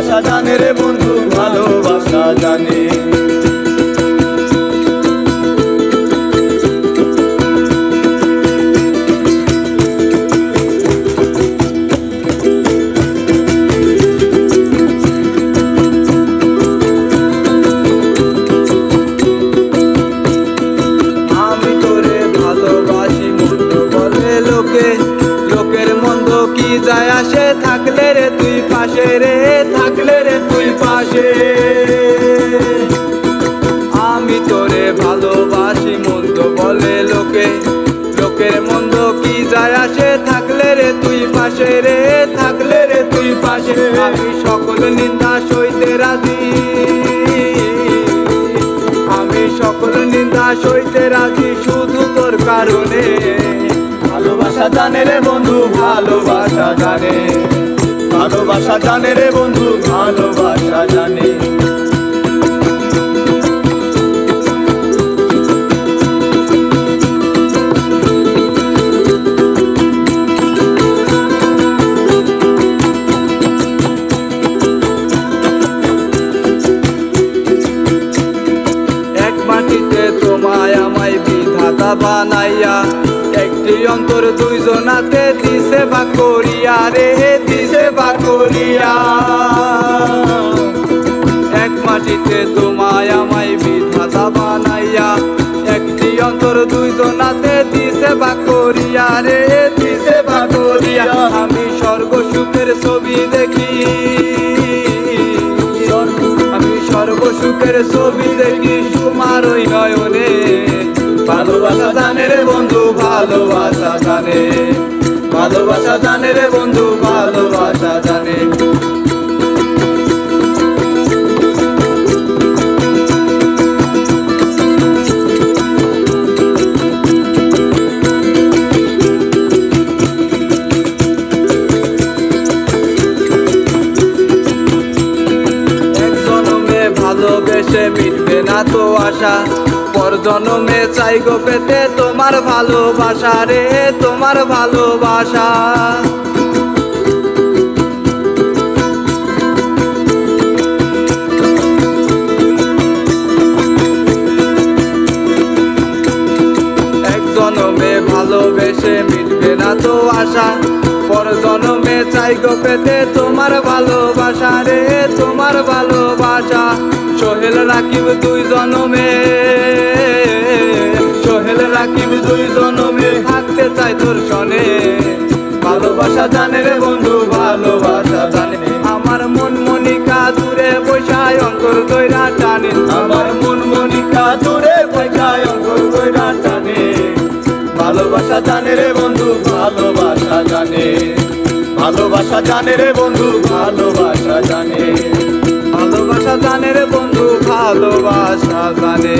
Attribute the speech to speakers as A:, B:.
A: ভালোবাসা জানে রে বন্ধু, ভালোবাসা জানে। আমি তোরে ভালোবাসি মন্দ বলে লোকে, লোকের মন্দ কি যায় আসে, থাকলে রে তুই পাশে রে, থাকলে রে তুই পাশে। আমি তোরে ভালোবাসি মন্দ বলে লোকে, লোকের মন্দ কি যায় আসে, থাকলে রে তুই পাশে রে, থাকলে রে তুই পাশে। আমি সকল নিন্দা সইতে রাজি, আমি সকল নিন্দা সইতে রাজি শুধু তোর কারণে। ভালোবাসা জানে রে বন্ধু, ভালোবাসা জানে, ভালোবাসা জানে রে বন্ধু, ভালোবাসা জানে। এক মাটিতে তোমায় আমায় বিধাতা বানাইয়া, একটি অন্তর দুইজনাতে দিছে ভাগ করিয়া রে, দিছে ভাগ করিয়া। এক মাটিতে তোমায় আমায় বিধাতা বানাইয়া, একটি অন্তর দুইজনাতে দিছে ভাগ করিয়া রে, দিছে ভাগ করিয়া। আমি স্বর্গ সুখের ছবি দেখি, আমি স্বর্গ সুখের ছবি দেখি তোমার ওই নয়নে। ভালোবাসা জানে রে বন্ধু, ভালোবাসা জানে, ভালোবাসা জানে রে বন্ধু, ভালোবাসা জানে। এক জনমে ভালোবেসে মিটবে না তো আশা, পর জনমে চাই গো পেতে তোমার ভালোবাসা রে, তোমার ভালোবাসা। এক জনমে ভালোবেসে মিটবে না তো আশা, পর জনমে চাই গো পেতে তোমার ভালোবাসা রে, তোমার ভালোবাসা। সোহেল রাকিব দুই জনমে, সোহেল রাকিব দুই জনমে থাকতে চাই তোর সনে। ভালোবাসা জানে রে বন্ধু, ভালোবাসা জানে। আমার মন মনিকা দূরে বৈশায় অন্তর দইরা টানে, আমার মন মনিকা দূরে বৈশায় অন্তর দইরা টানে। ভালোবাসা জানে রে বন্ধু, ভালোবাসা জানে, ভালোবাসা জানে রে বন্ধু, ভালোবাসা জানে। ভালোবাসা জানে রে বন্ধু, ভালোবাসা জানে।